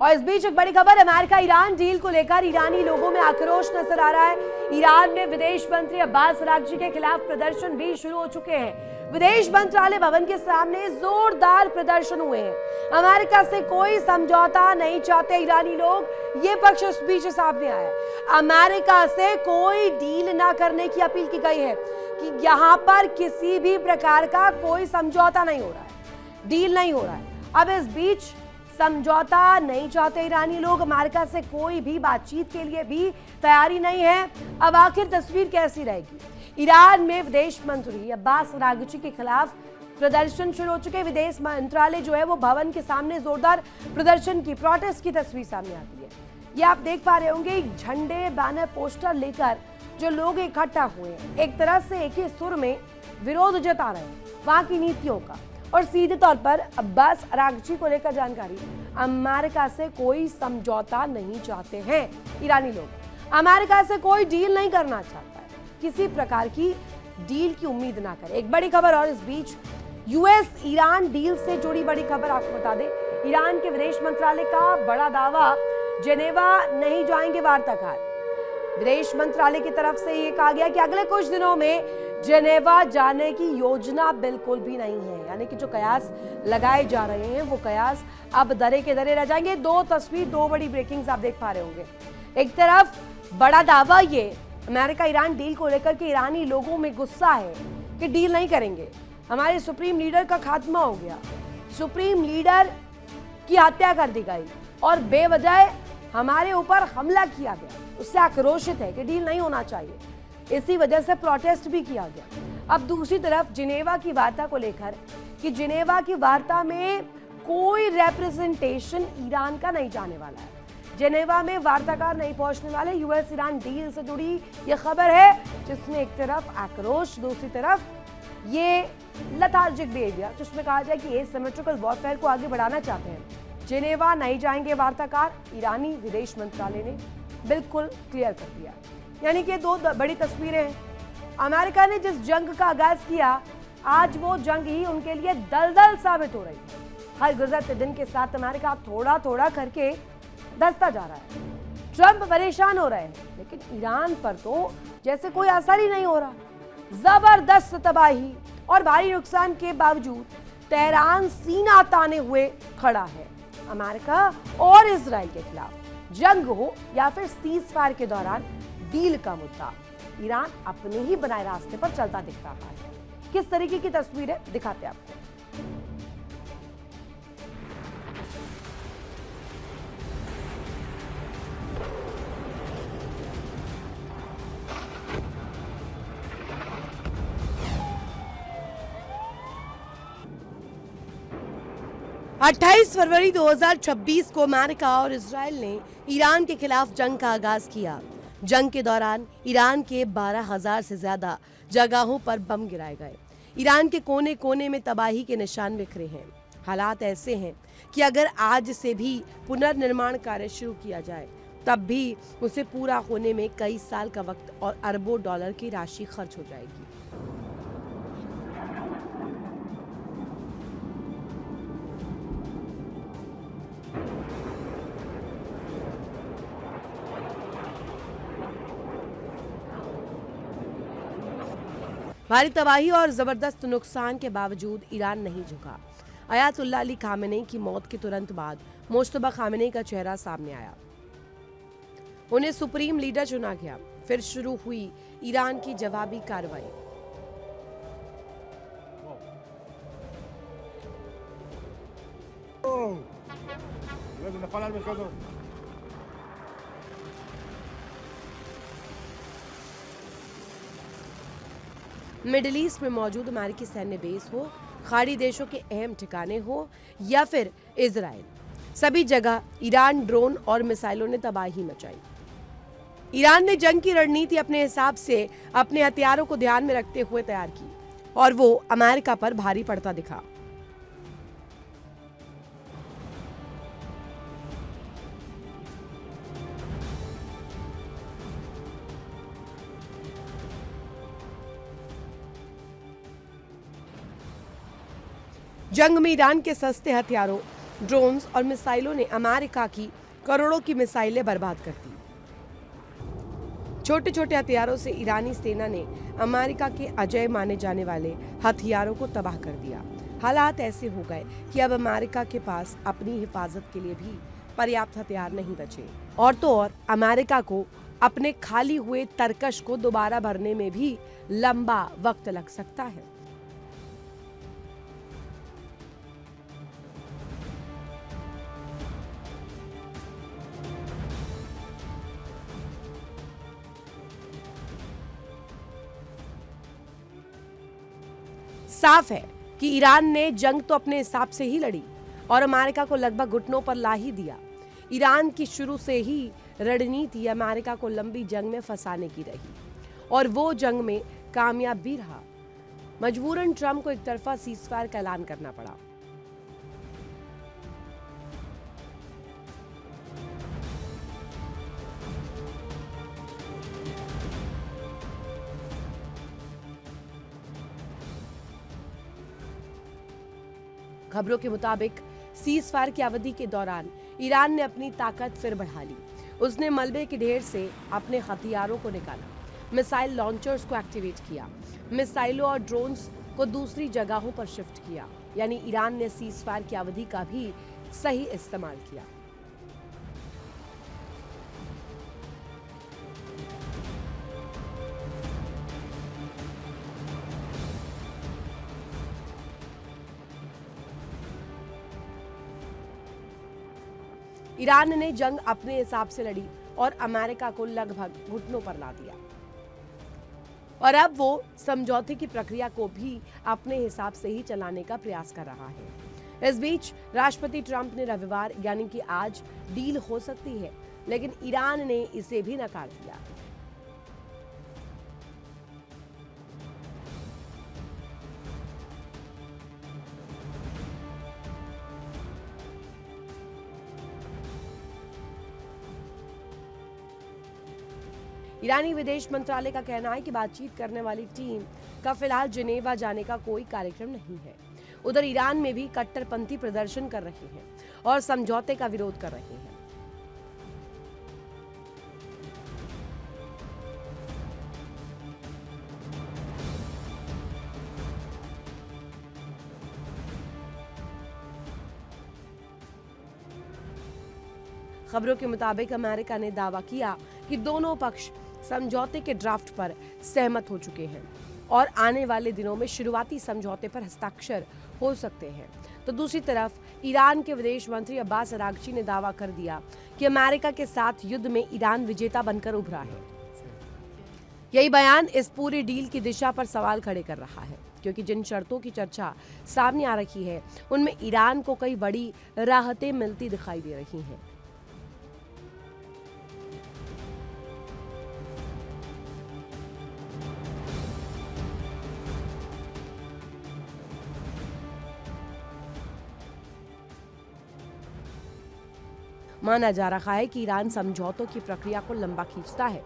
और इस बीच एक बड़ी खबर, अमेरिका ईरान डील को लेकर ईरानी लोगों में आक्रोश नजर आ रहा है। ईरान में विदेश मंत्री अब्बास अरागची के खिलाफ प्रदर्शन भी शुरू हो चुके हैं। विदेश मंत्रालय भवन के सामने जोरदार प्रदर्शन हुए हैं। अमेरिका से कोई समझौता नहीं चाहते ईरानी लोग, ये पक्ष इस बीच सामने आया है। अमेरिका से कोई डील ना करने की अपील की गई है कि यहां पर किसी भी प्रकार का कोई समझौता नहीं हो रहा है, डील नहीं हो रहा है। अब इस बीच समझौता नहीं चाहते ईरानी लोग, अमेरिका से कोई भी बातचीत के लिए भी तैयारी नहीं है। अब आखिर तस्वीर कैसी रहेगी? ईरान में विदेश मंत्री अब्बास अरागची के खिलाफ प्रदर्शन शुरू हो चुके। विदेश मंत्रालय जो है वो भवन के सामने जोरदार प्रदर्शन की, प्रोटेस्ट की तस्वीर सामने आती है। ये आप देख पा रहे होंगे, झंडे, बैनर, पोस्टर लेकर जो लोग इकट्ठा हुए हैं, एक तरह से एक ही सुर में विरोध जता रहे हैं वहां की नीतियों का। और सीधे तौर पर अब्बास अरागची को लेकर जानकारी, अमेरिका से कोई समझौता नहीं चाहते हैं ईरानी लोग। अमेरिका से कोई डील नहीं करना चाहता है, किसी प्रकार की डील की उम्मीद ना करें। एक बड़ी खबर, और इस बीच यूएस ईरान डील से जुड़ी बड़ी खबर आपको बता दें। ईरान के विदेश मंत्रालय का बड़ा दावा, जेनेवा नहीं जाएंगे वार्ताकार। विदेश मंत्रालय की तरफ से ये कहा गया कि अगले कुछ दिनों में जेनेवा जाने की योजना बिल्कुल भी नहीं है। यानी कि जो कयास लगाए जा रहे हैं वो कयास अब दरे के दरे रह जाएंगे। दो बड़ी ब्रेकिंग्स आप देख पा रहे होंगे। एक तरफ बड़ा दावा ये अमेरिका ईरान डील को लेकर के ईरानी लोगों में गुस्सा है कि डील नहीं करेंगे, हमारे सुप्रीम लीडर का खात्मा हो गया, सुप्रीम लीडर की हत्या कर दी गई और बेवजह हमारे ऊपर हमला किया गया। उससे आक्रोशित है कि डील नहीं होना चाहिए, इसी वजह से प्रोटेस्ट भी किया गया। अब दूसरी तरफ जिनेवा की वार्ता को लेकर कि जिनेवा की वार्ता में कोई रिप्रेजेंटेशन ईरान का नहीं जाने वाला है, जिनेवा में वार्ताकार नहीं पहुंचने वाले। यूएस ईरान डील से जुड़ी यह खबर है जिसमें एक तरफ आक्रोश, दूसरी तरफ ये लेथार्जिक बिहेवियर, जिसमें कहा जाए कि एसिमेट्रिकल वॉरफेयर को आगे बढ़ाना चाहते हैं। जिनेवा नहीं जाएंगे वार्ताकार, ईरानी विदेश मंत्रालय ने बिल्कुल क्लियर कर दिया। यानी कि दो बड़ी तस्वीरें हैं। अमेरिका ने जिस जंग का आगाज किया, आज वो जंग ही उनके लिए दलदल साबित हो रही है। हर गुजरते दिन के साथ अमेरिका थोड़ा थोड़ा करके दसता जा रहा है। ट्रंप परेशान हो रहे हैं, लेकिन ईरान पर तो जैसे कोई असर ही नहीं हो रहा। जबरदस्त तबाही और भारी नुकसान के बावजूद तेहरान सीना ताने हुए खड़ा है। अमेरिका और इजराइल के खिलाफ जंग हो या फिर सीज फायर के दौरान डील का मुद्दा, ईरान अपने ही बनाए रास्ते पर चलता दिख रहा है। किस तरीके की तस्वीर है दिखाते हैं आपको। 28 फरवरी 2026 को अमेरिका और इजराइल ने ईरान के खिलाफ जंग का आगाज किया। जंग के दौरान ईरान के 12,000 से ज्यादा जगहों पर बम गिराए गए। ईरान के कोने कोने में तबाही के निशान बिखरे हैं। हालात ऐसे हैं कि अगर आज से भी पुनर्निर्माण कार्य शुरू किया जाए, तब भी उसे पूरा होने में कई साल का वक्त और अरबों डॉलर की राशि खर्च हो जाएगी। भारी तबाही और जबरदस्त नुकसान के बावजूद ईरान नहीं झुका। अयातुल्लाह अली खामेनी की मौत के तुरंत बाद मुश्तबा खामेनी का चेहरा सामने आया। उन्हें सुप्रीम लीडर चुना गया। फिर शुरू हुई ईरान की जवाबी कार्रवाई। मिडिल ईस्ट में मौजूद अमेरिकी सैन्य बेस हो, खाड़ी देशों के अहम ठिकाने हो या फिर इजराइल, सभी जगह ईरान ड्रोन और मिसाइलों ने तबाही मचाई। ईरान ने जंग की रणनीति अपने हिसाब से अपने हथियारों को ध्यान में रखते हुए तैयार की और वो अमेरिका पर भारी पड़ता दिखा। जंग में ईरान के सस्ते हथियारों ड्रोन्स और मिसाइलों ने अमेरिका की करोड़ों की मिसाइलें बर्बाद कर दी। छोटे छोटे हथियारों से ईरानी सेना ने अमेरिका के अजय माने जाने वाले हथियारों को तबाह कर दिया। हालात ऐसे हो गए कि अब अमेरिका के पास अपनी हिफाजत के लिए भी पर्याप्त हथियार नहीं बचे, और तो और अमेरिका को अपने खाली हुए तरकश को दोबारा भरने में भी लंबा वक्त लग सकता है। साफ है कि ईरान ने जंग तो अपने हिसाब से ही लड़ी और अमेरिका को लगभग घुटनों पर ला ही दिया। ईरान की शुरू से ही रणनीति अमेरिका को लंबी जंग में फंसाने की रही और वो जंग में कामयाब भी रहा। मजबूरन ट्रंप को एक तरफा सीजफायर का ऐलान करना पड़ा। खबरों के मुताबिक सीज फायर की अवधि के दौरान ईरान ने अपनी ताकत फिर बढ़ा ली। उसने मलबे के ढेर से अपने हथियारों को निकाला, मिसाइल लॉन्चर्स को एक्टिवेट किया, मिसाइलों और ड्रोन्स को दूसरी जगहों पर शिफ्ट किया। यानी ईरान ने सीज फायर की अवधि का भी सही इस्तेमाल किया। ईरान ने जंग अपने हिसाब से लड़ी और अमेरिका को लगभग घुटनों पर ला दिया, और अब वो समझौते की प्रक्रिया को भी अपने हिसाब से ही चलाने का प्रयास कर रहा है। इस बीच राष्ट्रपति ट्रंप ने रविवार यानी कि आज डील हो सकती है, लेकिन ईरान ने इसे भी नकार दिया। ईरानी विदेश मंत्रालय का कहना है कि बातचीत करने वाली टीम का फिलहाल जिनेवा जाने का कोई कार्यक्रम नहीं है। उधर ईरान में भी कट्टरपंथी प्रदर्शन कर रहे हैं और समझौते का विरोध कर रहे हैं। खबरों के मुताबिक अमेरिका ने दावा किया कि दोनों पक्ष समझौते के ड्राफ्ट पर सहमत हो चुके हैं और आने वाले दिनों में शुरुआती समझौते पर हस्ताक्षर हो सकते हैं। तो दूसरी तरफ ईरान के विदेश मंत्री अब्बास अरागची ने दावा कर दिया कि अमेरिका के साथ युद्ध में ईरान विजेता बनकर उभरा है। यही बयान इस पूरी डील की दिशा पर सवाल खड़े कर रहा है, क्योंकि जिन शर्तों की चर्चा सामने आ रही है उनमें ईरान को कई बड़ी राहतें मिलती दिखाई दे रही हैं। माना जा रहा है कि ईरान समझौतों की प्रक्रिया को लंबा खींचता है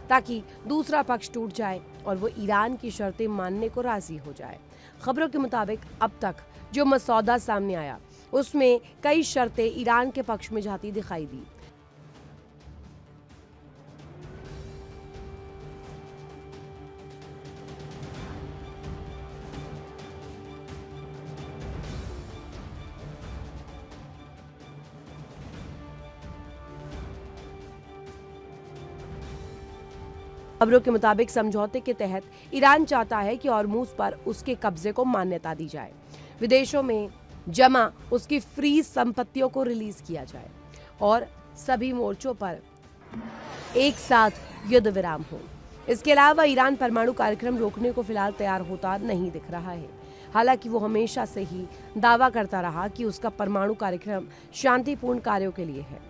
ताकि दूसरा पक्ष टूट जाए और वो ईरान की शर्तें मानने को राजी हो जाए। खबरों के मुताबिक अब तक जो मसौदा सामने आया उसमें कई शर्तें ईरान के पक्ष में जाती दिखाई दी। खबरों के मुताबिक समझौते के तहत ईरान चाहता है कि हॉर्मूज पर उसके कब्जे को मान्यता दी जाए, विदेशों में जमा उसकी फ्रीज संपत्तियों को रिलीज किया जाए और सभी मोर्चों पर एक साथ युद्ध विराम हो। इसके अलावा ईरान परमाणु कार्यक्रम रोकने को फिलहाल तैयार होता नहीं दिख रहा है। हालांकि वो हमेशा से ही दावा करता रहा कि उसका परमाणु कार्यक्रम शांतिपूर्ण कार्यों के लिए है।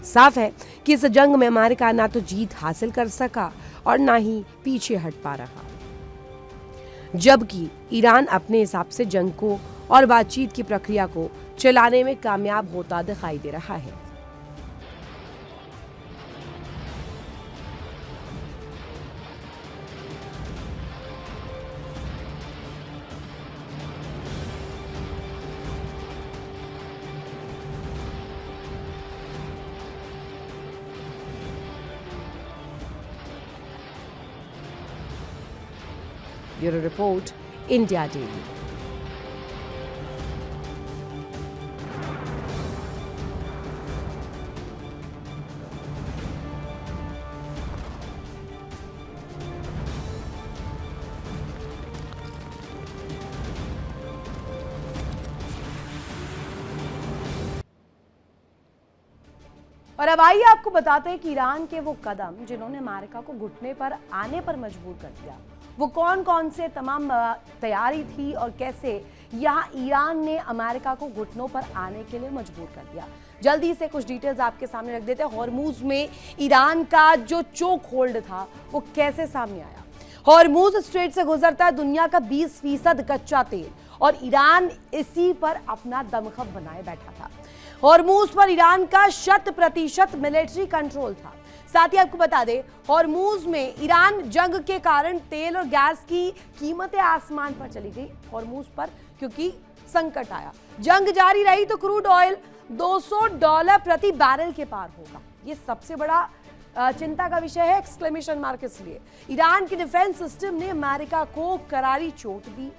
साफ है कि इस जंग में अमेरिका ना तो जीत हासिल कर सका और ना ही पीछे हट पा रहा, जबकि ईरान अपने हिसाब से जंग को और बातचीत की प्रक्रिया को चलाने में कामयाब होता दिखाई दे रहा है। Bureau report, India daily. और अब आइए आपको बताते हैं कि ईरान के वो कदम जिन्होंने अमेरिका को घुटने पर आने पर मजबूर कर दिया, वो कौन कौन से तमाम तैयारी थी और कैसे यहाँ ईरान ने अमेरिका को घुटनों पर आने के लिए मजबूर कर दिया। जल्दी से कुछ डिटेल्स आपके सामने रख देते हैं। हॉर्मूज में ईरान का जो चोक होल्ड था वो कैसे सामने आया। हॉर्मूज स्ट्रेट से गुजरता है दुनिया का 20% कच्चा तेल और ईरान इसी पर अपना दमखम बनाए बैठा था। हॉर्मूज पर ईरान का 100% मिलिट्री कंट्रोल था। साथ ही आपको बता दें, हॉर्मूज में ईरान जंग के कारण तेल और गैस की कीमतें आसमान पर चली गई हॉर्मूज पर, क्योंकि संकट आया। जंग जारी रही तो क्रूड ऑयल $200 प्रति बैरल के पार होगा। ये सबसे बड़ा चिंता का विषय है, एक्सक्लेमेशन मार्क इसलिए। ईरान के डिफेंस सिस्टम ने अमेरिका को करारी चोट दी।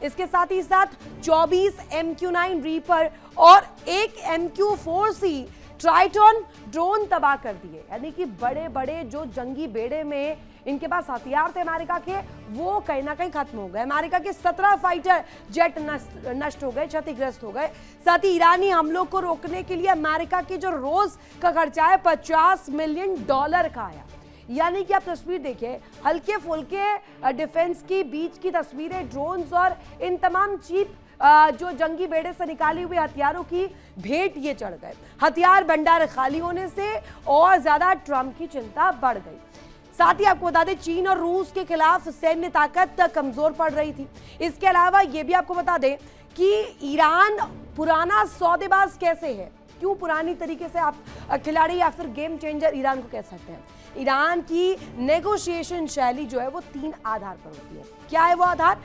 इसके साथ ही साथ 24 MQ-9 रीपर और एक MQ-4C ट्राइटन ड्रोन तबाह कर दिए। यानी कि बड़े बड़े जो जंगी बेड़े में इनके पास हथियार थे अमेरिका के, वो कहीं ना कहीं खत्म हो गए। अमेरिका के 17 फाइटर जेट नष्ट हो गए, क्षतिग्रस्त हो गए। साथ ही ईरानी हमलों को रोकने के लिए अमेरिका की जो रोज का खर्चा है $50 मिलियन का आया। यानी कि आप तस्वीर देखिए, हल्के फुल्के डिफेंस की बीच की तस्वीरें, ड्रोन्स और इन तमाम चीप जो जंगी बेड़े से निकाली हुई हथियारों की भेंट ये चढ़ गए। हथियार भंडार खाली होने से और ज्यादा ट्रंप की चिंता बढ़ गई। साथ ही आपको बता दें, चीन और रूस के खिलाफ सैन्य ताकत कमजोर पड़ रही थी। इसके अलावा ये भी आपको बता दें कि ईरान पुराना सौदेबाज कैसे है, क्यों पुरानी तरीके से आप खिलाड़ी या फिर गेम चेंजर ईरान को कह सकते हैं। ईरान की नेगोशिएशन शैली जो है वो 3 आधार पर होती है। क्या है वो आधार?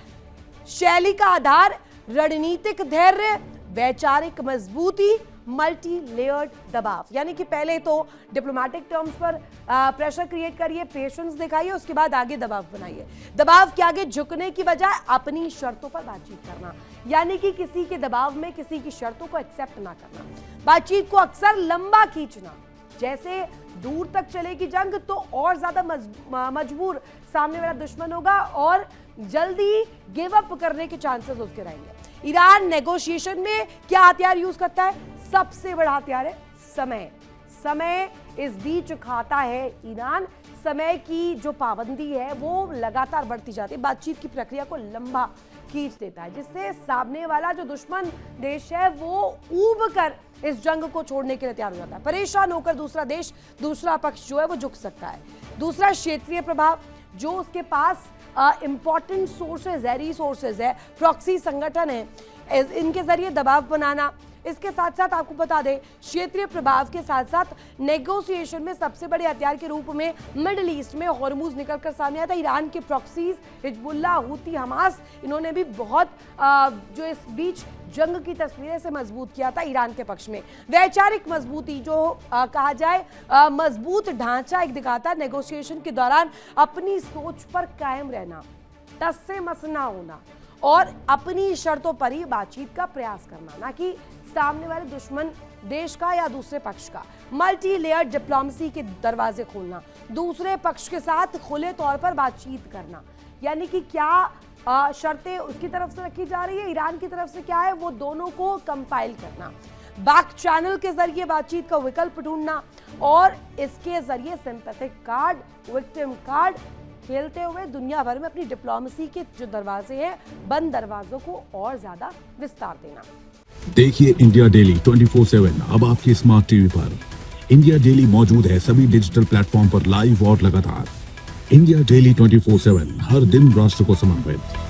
शैली का आधार रणनीतिक धैर्य, वैचारिक मजबूती, मल्टी लेयर्ड दबाव। यानी कि पहले तो डिप्लोमेटिक टर्म्स पर प्रेशर क्रिएट करिए, पेशेंस दिखाइए, उसके बाद आगे दबाव बनाइए। दबाव के आगे झुकने की बजाय अपनी शर्तों पर बातचीत करना, यानी कि किसी के दबाव में किसी की शर्तों को एक्सेप्ट ना करना। बातचीत को अक्सर लंबा खींचना, जैसे दूर तक चलेगी जंग तो और ज्यादा मजबूर सामने वाला दुश्मन होगा और जल्दी गिव अप करने के चांसेस उसके रहेंगे। ईरान नेगोशिएशन में क्या हथियार यूज करता है? सबसे बड़ा हथियार है समय। समय इस बीच खाता है ईरान। समय की जो पाबंदी है वो लगातार बढ़ती जाती है, बातचीत की प्रक्रिया को लंबा खींच देता है, जिससे सामने वाला जो दुश्मन देश है वो ऊब कर इस जंग को छोड़ने के लिए तैयार हो जाता है। परेशान होकर दूसरा देश, दूसरा पक्ष जो है वो झुक सकता है। दूसरा क्षेत्रीय प्रभाव, जो उसके पास इंपॉर्टेंट सोर्सेज है, रिसोर्सेज है, प्रॉक्सी संगठन है, इनके जरिए दबाव बनाना। इसके साथ साथ आपको बता दें, क्षेत्रीय प्रभाव के साथ साथ नेगोशिएशन में सबसे बड़े हथियार के रूप में मिडिल ईस्ट में हॉर्मूज निकलकर सामने आया था। ईरान के प्रॉक्सीज, हिजबुल्लाह, हूती, हमास, इन्होंने भी बहुत जो इस बीच जंग की तस्वीरें से मजबूत किया था ईरान के पक्ष में। वैचारिक मजबूती, जो कहा जाए मजबूत ढांचा एक दिखाता, नेगोशिएशन के दौरान अपनी सोच पर कायम रहना, टस से मस ना होना और अपनी शर्तों पर ही बातचीत का प्रयास करना, ना कि सामने वाले दुश्मन देश का या दूसरे पक्ष का। मल्टी लेयर डिप्लोमेसी के दरवाजे खोलना, दूसरे पक्ष के साथ खुले तौर पर बातचीत करना, यानी कि क्या शर्तें उसकी तरफ से रखी जा रही है, ईरान की तरफ से क्या है, वो दोनों को कंपाइल करना। बैक चैनल के जरिए बातचीत का विकल्प ढूंढना और इसके जरिए सिंपैथिक कार्ड, विक्टिम कार्ड खेलते हुए दुनिया भर में अपनी डिप्लोमेसी के जो दरवाजे हैं, बंद दरवाजों को और ज्यादा विस्तार देना। देखिए इंडिया डेली 24/7 अब आपकी स्मार्ट टीवी पर। इंडिया डेली मौजूद है सभी डिजिटल प्लेटफॉर्म पर लाइव और लगातार। इंडिया डेली 24/7, हर दिन राष्ट्र को समर्पित।